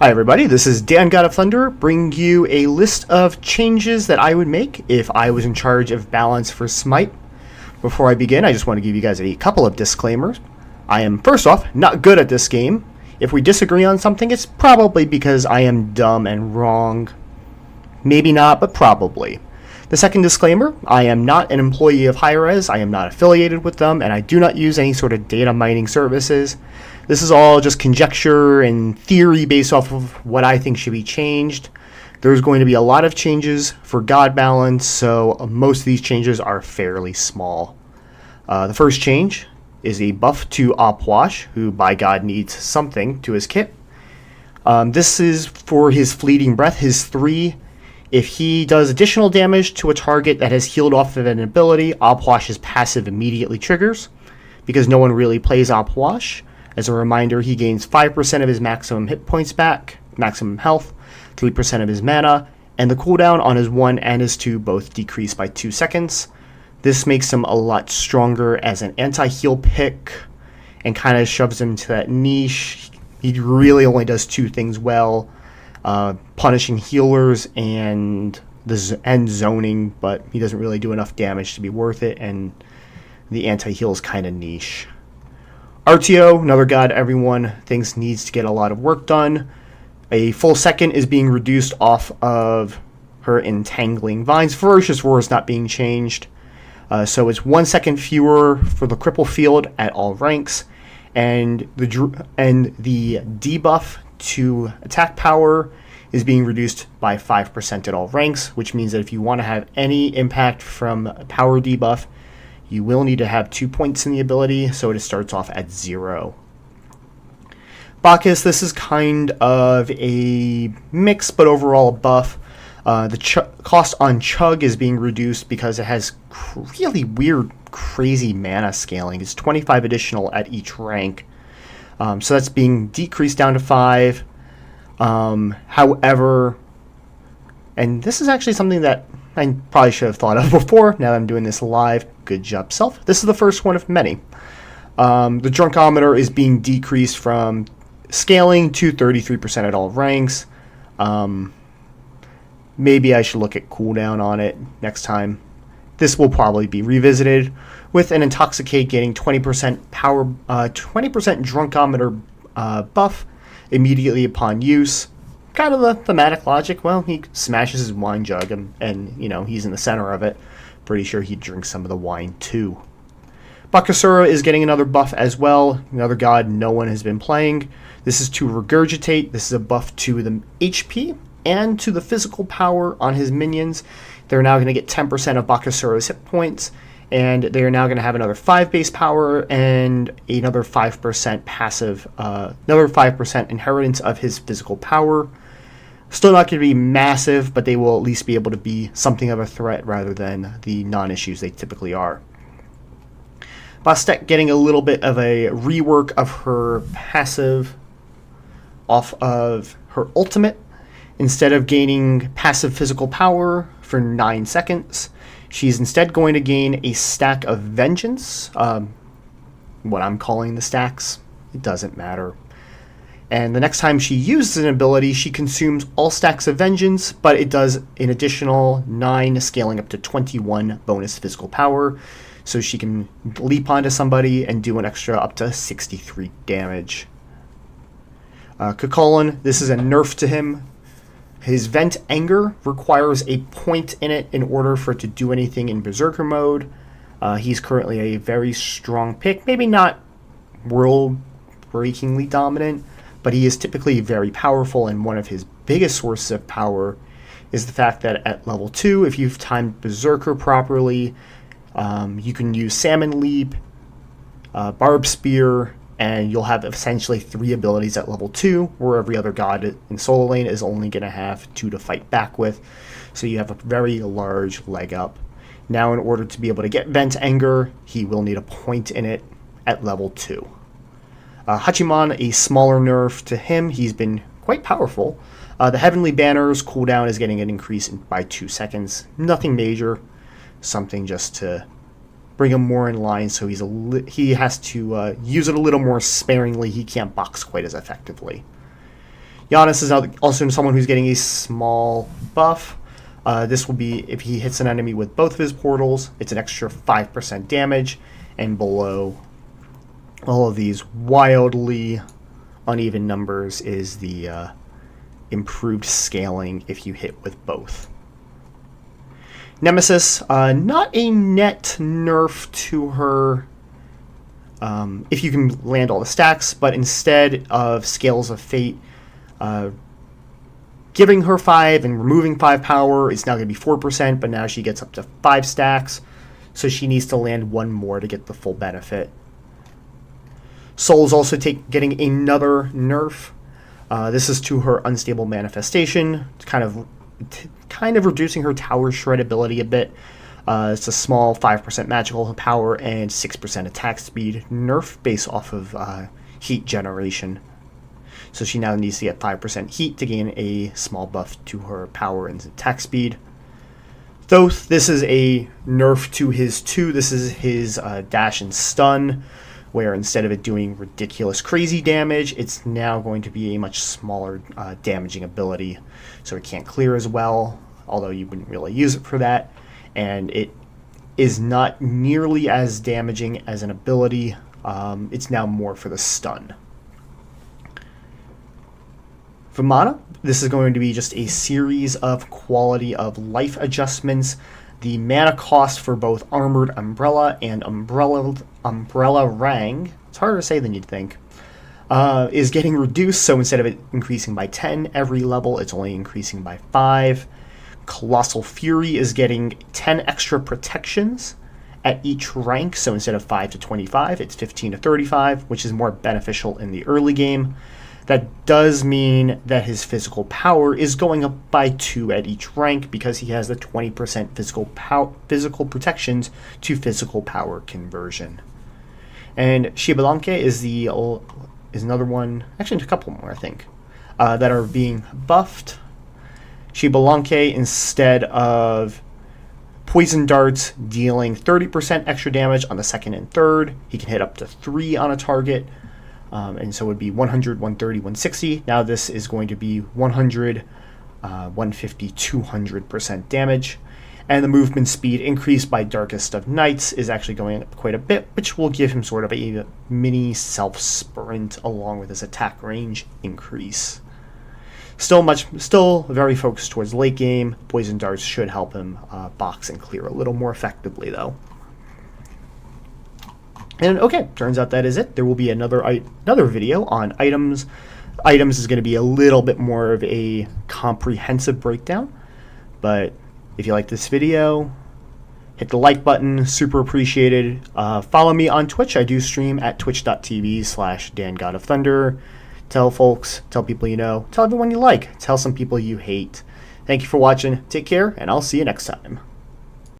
Hi everybody, this is Dan God of Thunder, bringing you a list of changes that I would make if I was in charge of balance for Smite. Before I begin, I just want to give you guys a couple of disclaimers. I am, first off, not good at this game. If we disagree on something, it's probably because I am dumb and wrong. Maybe not, but probably. The second disclaimer, I am not an employee of Hi Rez, I am not affiliated with them, and I do not use any sort of data mining services. This is all just conjecture and theory based off of what I think should be changed. There's going to be a lot of changes for God balance, so most of these changes are fairly small. The first change is a buff to Opwash, who by God needs something to his kit. This is for his Fleeting Breath, his 3. If he does additional damage to a target that has healed off of an ability, Opwash's passive immediately triggers. Because no one really plays Opwash, as a reminder, he gains 5% of his maximum hit points back, maximum health, 3% of his mana, and the cooldown on his 1 and his 2 both decrease by 2 seconds. This makes him a lot stronger as an anti-heal pick and kind of shoves him to that niche. He really only does 2 things well, punishing healers and zoning, but he doesn't really do enough damage to be worth it, and the anti-heal is kind of niche. RTO, another god everyone thinks needs to get a lot of work done. A full second is being reduced off of her Entangling Vines. Ferocious Roar is not being changed. So it's 1 second fewer for the cripple field at all ranks. And the debuff to attack power is being reduced by 5% at all ranks, which means that if you want to have any impact from power debuff, you will need to have 2 points in the ability, so it starts off at 0. Bacchus, this is kind of a mix, but overall a buff. The cost on Chug is being reduced because it has really weird, crazy mana scaling. It's 25 additional at each rank. So that's being decreased down to 5. However, and this is actually something that I probably should have thought of before. Now that I'm doing this live, good job, self. This is the first one of many. The Drunkometer is being decreased from scaling to 33% at all ranks. Maybe I should look at cooldown on it next time. This will probably be revisited, with an Intoxicate getting 20% power, 20% Drunkometer buff immediately upon use. Kind of the thematic logic. Well, he smashes his wine jug and you know, he's in the center of it. Pretty sure he drinks some of the wine too. Bakasura is getting another buff as well. Another god no one has been playing. This is to Regurgitate. This is a buff to the HP and to the physical power on his minions. They're now going to get 10% of Bakasura's hit points, and they're now going to have another 5 base power and another 5% passive, another 5% inheritance of his physical power. Still not going to be massive, but they will at least be able to be something of a threat rather than the non-issues they typically are. Bastet getting a little bit of a rework of her passive off of her ultimate. Instead of gaining passive physical power for 9 seconds, she's instead going to gain a stack of Vengeance. What I'm calling the stacks, it doesn't matter. And the next time she uses an ability, she consumes all stacks of Vengeance, but it does an additional 9, scaling up to 21 bonus physical power. So she can leap onto somebody and do an extra up to 63 damage. Kukulkan, this is a nerf to him. His Vent Anger requires a point in it in order for it to do anything in Berserker mode. He's currently a very strong pick, maybe not world-breakingly dominant, but he is typically very powerful, and one of his biggest sources of power is the fact that at level 2, if you've timed Berserker properly, you can use Salmon Leap, Barb Spear, and you'll have essentially 3 abilities at level 2, where every other god in solo lane is only going to have 2 to fight back with. So you have a very large leg up. Now, in order to be able to get Vent Anger, he will need a point in it at level 2. Hachiman, a smaller nerf to him. He's been quite powerful. The Heavenly Banner's cooldown is getting an increase by 2 seconds. Nothing major. Something just to bring him more in line, so he has to use it a little more sparingly. He can't box quite as effectively. Giannis is also someone who's getting a small buff. This will be if he hits an enemy with both of his portals, it's an extra 5% damage, and below all of these wildly uneven numbers is the improved scaling if you hit with both. Nemesis, not a net nerf to her if you can land all the stacks, but instead of Scales of Fate giving her 5 and removing 5 power, it's now going to be 4%, but now she gets up to 5 stacks, so she needs to land 1 more to get the full benefit. Soul's also getting another nerf. This is to her Unstable Manifestation, kind of reducing her tower shred ability a bit. It's a small 5% magical power and 6% attack speed nerf based off of heat generation. So she now needs to get 5% heat to gain a small buff to her power and attack speed. Thoth, this is a nerf to his 2. This is his dash and stun, where instead of it doing ridiculous crazy damage, it's now going to be a much smaller damaging ability. So it can't clear as well, although you wouldn't really use it for that. And it is not nearly as damaging as an ability. It's now more for the stun. For mana, this is going to be just a series of quality of life adjustments. The mana cost for both Armored Umbrella and Umbrella Rang, it's harder to say than you'd think, is getting reduced. So instead of it increasing by 10 every level, it's only increasing by 5. Colossal Fury is getting 10 extra protections at each rank. So instead of 5 to 25, it's 15 to 35, which is more beneficial in the early game. That does mean that his physical power is going up by 2 at each rank because he has the 20% physical protections to physical power conversion. And Shibalanke is another one, actually a couple more I think, that are being buffed. Shibalanke, instead of Poison Darts dealing 30% extra damage on the second and third, he can hit up to 3 on a target. And so it would be 100, 130, 160. Now this is going to be 100, 150, 200% damage. And the movement speed increased by Darkest of Nights is actually going up quite a bit, which will give him sort of a mini self-sprint along with his attack range increase. Still very focused towards late game. Poison Darts should help him box and clear a little more effectively though. And okay, turns out that is it. There will be another video on items. Items is going to be a little bit more of a comprehensive breakdown. But if you like this video, hit the like button. Super appreciated. Follow me on Twitch. I do stream at twitch.tv/DanGodOfThunder. Tell folks, tell people you know, tell everyone you like, tell some people you hate. Thank you for watching. Take care, and I'll see you next time.